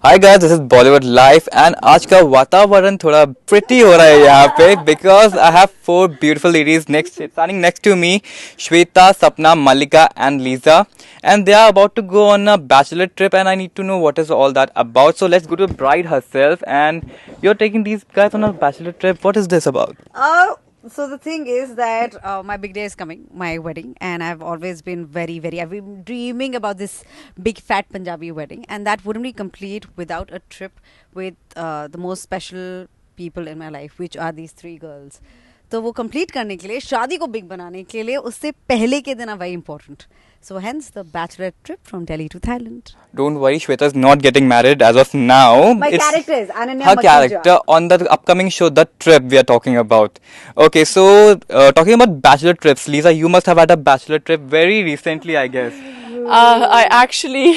Hi guys, this is Bollywood life and आज का वातावरण थोड़ा प्रिटी हो रहा है यहाँ पे because I have four beautiful ladies next standing next to me. Shweta, Sapna, Mallika and Lisa, and they are about to go on a bachelor trip and I need to know what is all that about. So let's go to the bride herself, and you're taking these guys on a bachelor trip. What is this about? So the thing is that my big day is coming, my wedding, and I've always been I've been dreaming about this big fat Punjabi wedding, and that wouldn't be complete without a trip with the most special people in my life, which are these three girls. तो वो complete करने के लिए, शादी को big बनाने के लिए, उससे पहले के दिन are very important. So hence the bachelorette trip from Delhi to Thailand. Don't worry, Shweta is not getting married as of now. My character is Ananya her Makhija. character on the upcoming show, The Trip, we are talking about. Okay, so talking about bachelor trips, Lisa, you must have had a bachelor trip very recently, I guess. I actually,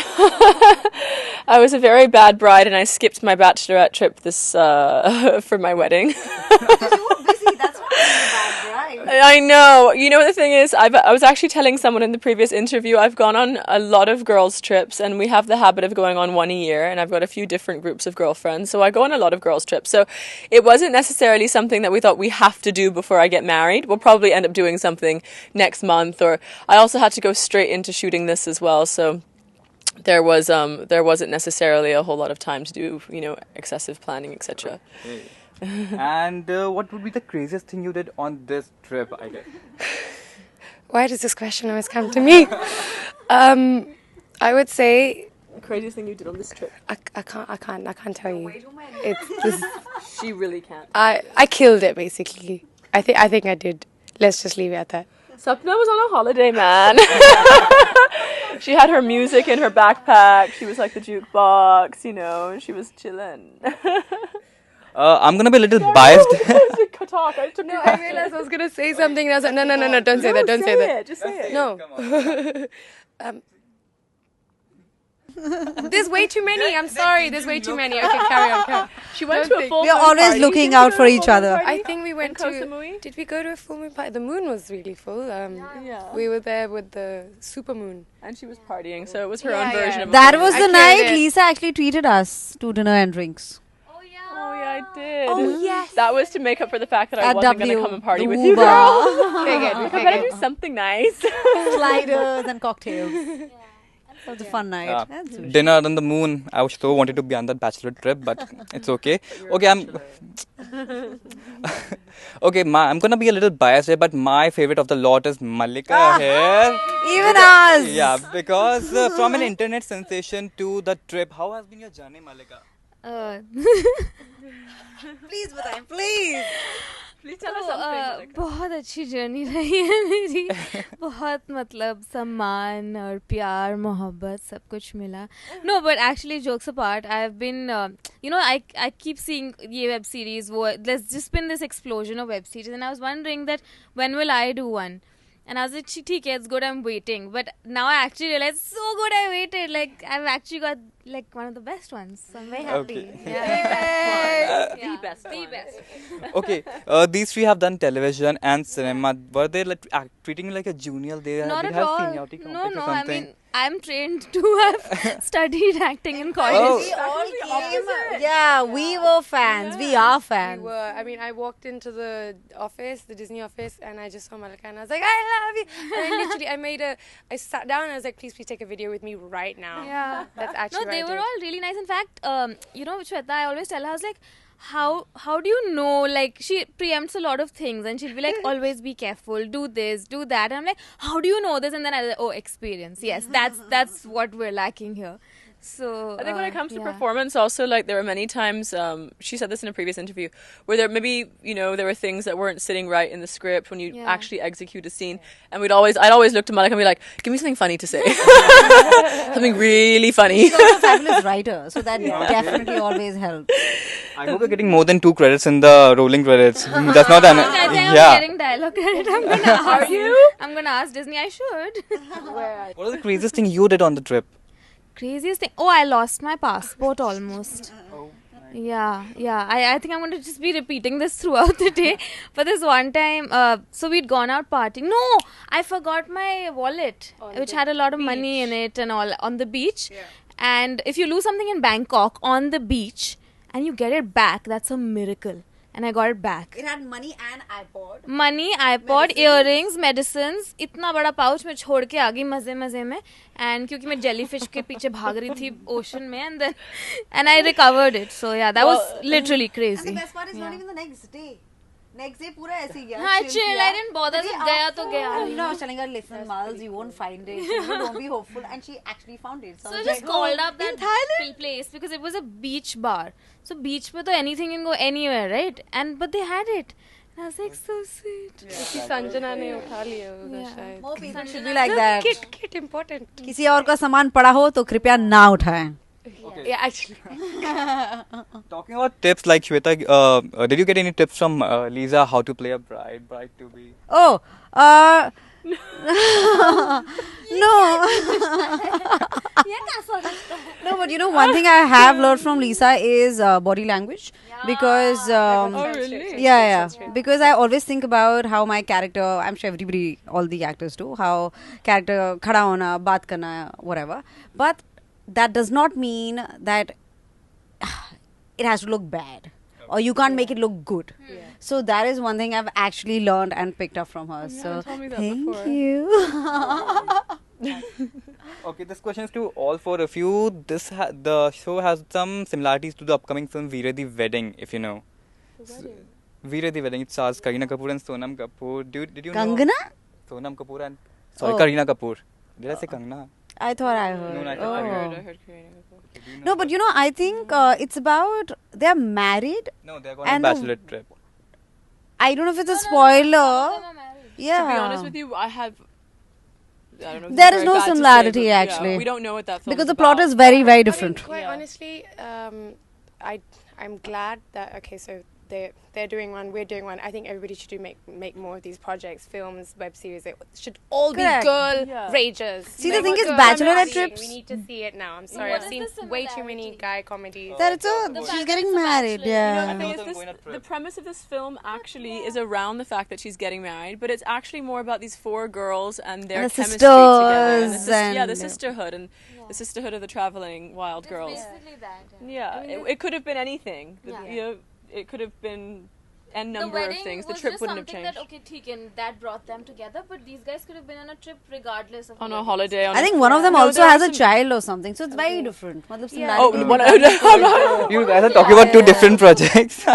I was a very bad bride and I skipped my bachelorette trip for my wedding. You were busy, that's why you're a bad bride. I know. You know what the thing is? I was actually telling someone in the previous interview, I've gone on a lot of girls' trips and we have the habit of going on one a year, and I've got a few different groups of girlfriends. So I go on a lot of girls' trips. So it wasn't necessarily something that we thought we have to do before I get married. We'll probably end up doing something next month, or I also had to go straight into shooting this as well. So there wasn't necessarily a whole lot of time to do, excessive planning, etc. And what would be the craziest thing you did on this trip, I guess? Why does this question always come to me? I would say The craziest thing you did on this trip? I can't tell you. It's just, She really can't. I killed it basically. I think I did. Let's just leave it at that. Sapna was on a holiday, man. She had her music in her backpack. She was like the jukebox, and she was chilling. I'm gonna be a little biased. Talk. I took No, I realized I was gonna say something and I was like, no, don't say that, don't say that. Just say it. No. There's way too many. I'm sorry. There's way too many. Okay, carry on. She went to a full We are moon always party. looking Did you out go for to a each full moon other. party? I think we went Koh to. Samui? Did we go to a full moon party? The moon was really full. Yeah. We were there with the super moon. And she was partying, so it was her Yeah, own yeah. version of That a was I the killed night it. Lisa actually treated us to dinner and drinks. Oh yeah, I did. Oh, yes. That was to make up for the fact that I At wasn't going to W, come and party the with you, Uber. girl. Figured, I better do something nice. Sliders and cocktails. It was a fun night. And sushi. Dinner on the moon. I was so wanted to be on that bachelor trip, but it's okay. Okay, okay. I'm gonna be a little biased here, but my favorite of the lot is Mallika here. Even us. Yeah, because from an internet sensation to the trip, how has been your journey, Mallika? Please बताएं, please. Please tell us something. बहुत अच्छी journey रही है मेरी. बहुत मतलब सम्मान और प्यार मोहब्बत सब कुछ मिला. No, but actually jokes apart, I've been I keep seeing ये web series. There's just been this explosion of web series, and I was wondering that when will I do one. And I was like, ठीक है, it's good, I'm waiting. But now I actually realize, so good I waited. Like, I've actually got like one of the best ones. So I'm very happy. Okay. Yeah. The best The one. best. Okay, these three have done television and cinema. Were they like treating you like a junior? They Not did at have all. seniority No, complex or I something? mean, I'm trained to have studied acting in college. Oh. We all the came. opposite. Yeah, we were fans. We are We fans. were. I mean, I walked into the office, the Disney office, and I just saw Mallika, and I was like, I love you. And I sat down and I was like, please take a video with me right now. Yeah. That's actually No, what they I were did. all really nice. In fact, Shweta, I always tell her, I was like, how do you know? Like, she preempts a lot of things, and she'll be like, always be careful, do this, do that. And I'm like, how do you know this? And then I was like, oh, experience. Yes, that's what we're lacking here. So I think when it comes to yeah. performance, also, like, there were many times, she said this in a previous interview, where there maybe, there were things that weren't sitting right in the script when you Yeah. actually execute a scene. And I'd always look to Mallika and be like, give me something funny to say. Something really funny. She's also a fabulous writer, so that definitely always helps. I hope you're getting more than 2 credits in the rolling credits. That's not an I think I'm yeah. getting dialogue credit. I'm gonna ask. Are you? I'm gonna ask Disney. I should. What was the craziest thing you did on the trip? Craziest thing. Oh, I lost my passport almost. Yeah. I think I'm going to just be repeating this throughout the day. But this one time, so we'd gone out partying. No, I forgot my wallet, which had a lot of money in it and all, on the beach. And if you lose something in Bangkok on the beach and you get it back, that's a miracle. And I got it back. It had money and iPod. Money, iPod, earrings, medicines. इतना बड़ा pouch मैं छोड़ के आ गई मजे में. And क्योंकि मैं jellyfish के पीछे भाग रही थी ocean में, and I recovered it. So yeah, that was literally crazy. And the best part is not even the next day. Next day पूरा ऐसे ही गया. हाँ, chill. I didn't bother. गया तो गया. You know, I was telling her, listen, Miles, you won't find it. You know, don't be hopeful. And she actually found it. So I just called up that place because it was a beach bar. So beach पे तो anything can go anywhere, right? But they had it. And I was like, so sweet. किसी संजना ने उठा लिया होगा शायद. More people should be like that. Kit important. किसी और का सामान पड़ा हो तो कृपया ना उठाएं. Okay. Yeah, actually. Talking about tips, like Shweta, did you get any tips from Lisa how to play a bride to be? Oh, no. No, but you know, one thing I have learned from Lisa is body language. Because, really? yeah. Because I always think about how my character, I'm sure everybody, all the actors do, how character khada hona, baat karna, whatever. But that does not mean that it has to look bad. Or you can't make it look good. Yeah. So that is one thing I've actually learned and picked up from her. You So haven't told me that thank before. you. Okay, this question is to all four of you. The show has some similarities to the upcoming film Veera the Wedding, if you know. Veera the Wedding. It stars Kareena Kapoor and Sonam Kapoor. Did you know? Kangana? Sonam Kapoor and sorry, Oh. Kareena Kapoor. Did I say Kangana? I thought I heard. No, I I thought I heard Oh. Kareena Kapoor. No, but you know, I think it's about they're married. No, they're going on a And the- bachelorette trip. I don't know if it's a spoiler. Yeah. To be honest with you, I don't know. If There it's is very no bad to say, similarity, but yeah, actually. we don't know what that film Because is the plot about. is very, very I mean, different. quite Yeah. honestly, I'm glad that so they're doing one, we're doing one. I think everybody should make more of these projects, films, web series. It should all Correct. be girl Yeah. rages. See, the Like, thing is, girl bachelorette comedy. trips- We need to see it now. I'm sorry, What I've is seen the way too many similarity? guy comedies. That it's a, The she's fact getting it's a married, bachelor. yeah. You know, the And thing also is, going on a trip. the premise of this film actually is around the fact that she's getting married, but it's actually more about these four girls and their And the chemistry together. And sisters and- the sisterhood and the sisterhood of the traveling wild girls. Basically that. Yeah, it could have been anything. Yeah. You know, it could have been n The number of wedding things. The was trip just wouldn't have something changed. that okay, theek hai, that brought them together. But these guys could have been on a trip regardless of On the a wedding. holiday. On I a think one of them No, also there has are a some- child or something. So it's very different. Matlab Yeah. Oh, similarity. one, You guys are talking about two different projects.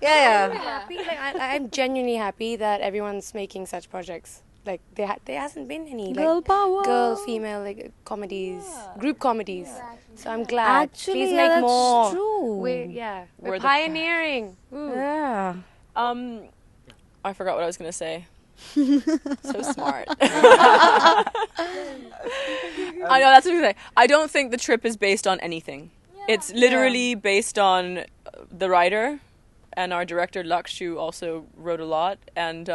Yeah. Happy, like, I'm genuinely happy that everyone's making such projects. Like there hasn't been any Girl like power. girl, female like comedies, group comedies. So I'm glad. Actually, Please yeah, make that's more. true. We're We're the pioneering. Ooh. Yeah. I forgot what I was going to say. So smart. I know, that's what I'm going to say. I don't think the trip is based on anything. It's literally based on the writer and our director Laksh, who also wrote a lot, and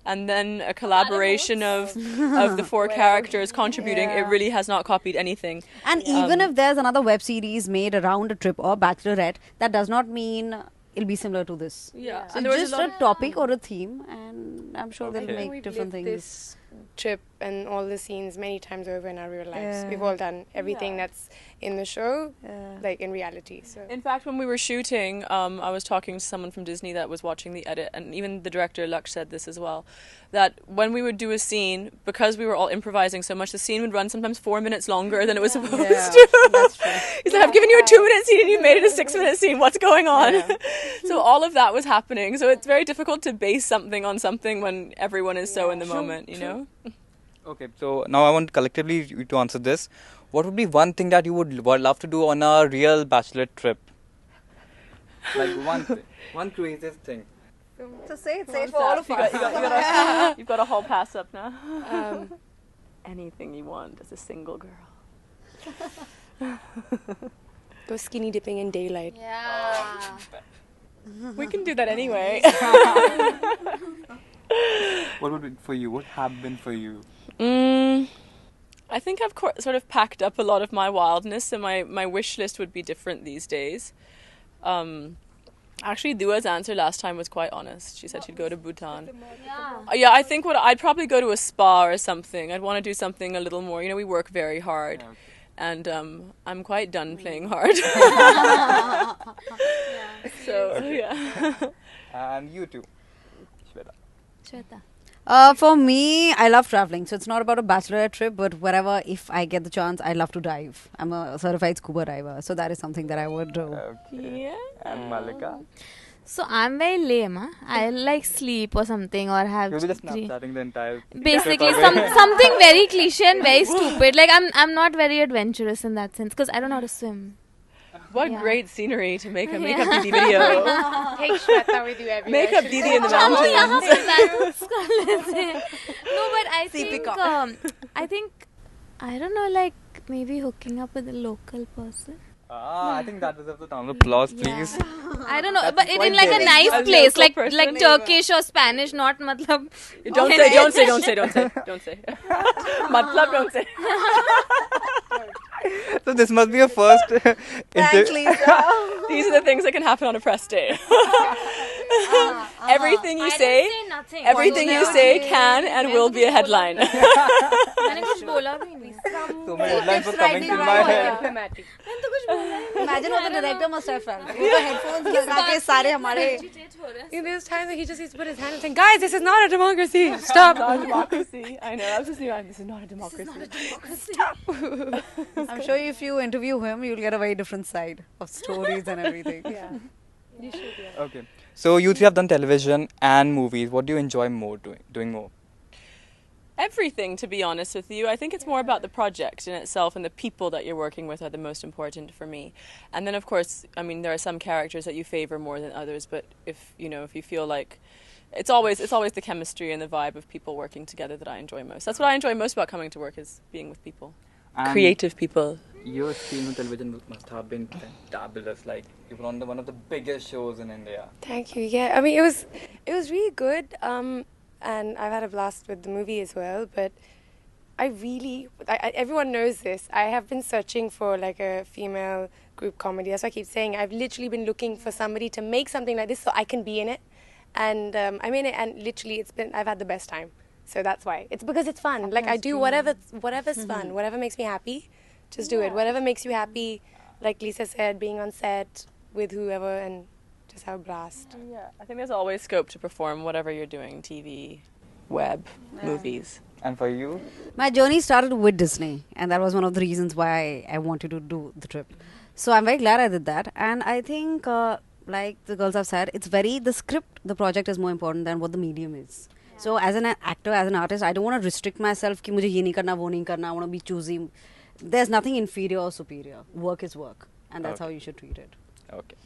then a collaboration of the four characters contributing. It really has not copied anything. And even if there's another web series made around a trip or bachelorette, that does not mean it'll be similar to this. Yeah. So And there was just a lot a topic or a theme, and I'm sure they'll Okay. make We've different lived things. this trip and all the scenes many times over in our real lives. Yeah. We've all done everything Yeah. that's in the show, Yeah. like in reality. So In fact, when we were shooting, I was talking to someone from Disney that was watching the edit, and even the director Laksh said this as well, that when we would do a scene, because we were all improvising so much, the scene would run sometimes 4 minutes longer than it was supposed to. That's true. He's like, I've given you a 2-minute scene and you made it a 6-minute scene. What's going on? So all of that was happening. So it's very difficult to base something on something when everyone is so in the moment, you know? Okay, so now I want collectively you to answer this. What would be one thing that you would love to do on a real bachelorette trip? Like one craziest thing. So say it Come for on, all Saf, of us. you've got a whole pass up now. Anything you want as a single girl. go skinny dipping in daylight. Yeah. We can do that anyway. What would be for you? What have been for you? I think I've sort of packed up a lot of my wildness, and my wish list would be different these days. Actually, Dua's answer last time was quite honest. She said she'd go to Bhutan. Yeah. Yeah, I think I'd probably go to a spa or something. I'd want to do something a little more. You know, we work very hard. and I'm quite done playing hard. So yeah. And you too, Shweta. Shweta. For me, I love traveling. So it's not about a bachelorette trip, but wherever, if I get the chance, I love to dive. I'm a certified scuba diver. So that is something that I would do. Okay. Yeah. And Mallika. So I'm very lame. Huh? I like sleep or something or have. You'll be just Snapchatting the entire. Basically, trip away. something very cliche and very stupid. Like I'm not very adventurous in that sense because I don't know how to swim. What Yeah. great scenery to make a makeup Didi video. Take Shweta with you everywhere. Makeup Didi in the चलो mountains. यहाँ पे balance कर लेते हैं. No, but I think I don't know, like maybe hooking up with a local person. I think that deserves a round of applause, please. I don't know, That's but it quite in like a daring. nice A place, local like person. Turkish or Spanish, not matlab. Don't say. Matlab, don't say. So this must be your first. Thanks, Lisa. These are the things that can happen on a press day. Everything you say, nothing. everything you say can and will be a headline. मैंने कुछ बोला भी नहीं. So many headlines were coming to my head. Diplomatic. मैंने तो कुछ बोला ही नहीं. Imagine what the director must have felt. वो तो headphones लगा के सारे हमारे. There's times that he just needs to put his hand and say, guys, this is not a democracy. Stop. Not a democracy. I know. That was just new. This is not a democracy. I'm sure if you interview him, you'll get a very different side of stories and everything. Yeah. You should, yeah. Okay. So you three have done television and movies. What do you enjoy more doing more? Everything, to be honest with you. I think it's more about the project in itself, and the people that you're working with are the most important for me. And then, of course, I mean, there are some characters that you favor more than others. But if you feel like it's always the chemistry and the vibe of people working together that I enjoy most. That's what I enjoy most about coming to work, is being with people, And creative people. Your experience with television must have been fabulous. Like you were on one of the biggest shows in India. Thank you. Yeah, I mean, it was really good. And I've had a blast with the movie as well. But everyone knows this. I have been searching for like a female group comedy. That's why I keep saying I've literally been looking for somebody to make something like this so I can be in it. And I'm in it, and literally I've had the best time. So that's why. It's because it's fun. Like I do whatever's fun, whatever makes me happy, just do it. Whatever makes you happy, like Lisa said, being on set with whoever and just have a blast. Yeah, I think there's always scope to perform whatever you're doing, TV, web, movies. And for you? My journey started with Disney, and that was one of the reasons why I wanted to do the trip. So I'm very glad I did that. And I think, like the girls have said, the script, the project is more important than what the medium is. So as an actor, as an artist, I don't want to restrict myself कि मुझे ये नहीं करना, वो नहीं करना. I want to be choosy. There's nothing inferior or superior. Work is work, and that's how you should treat it. Okay.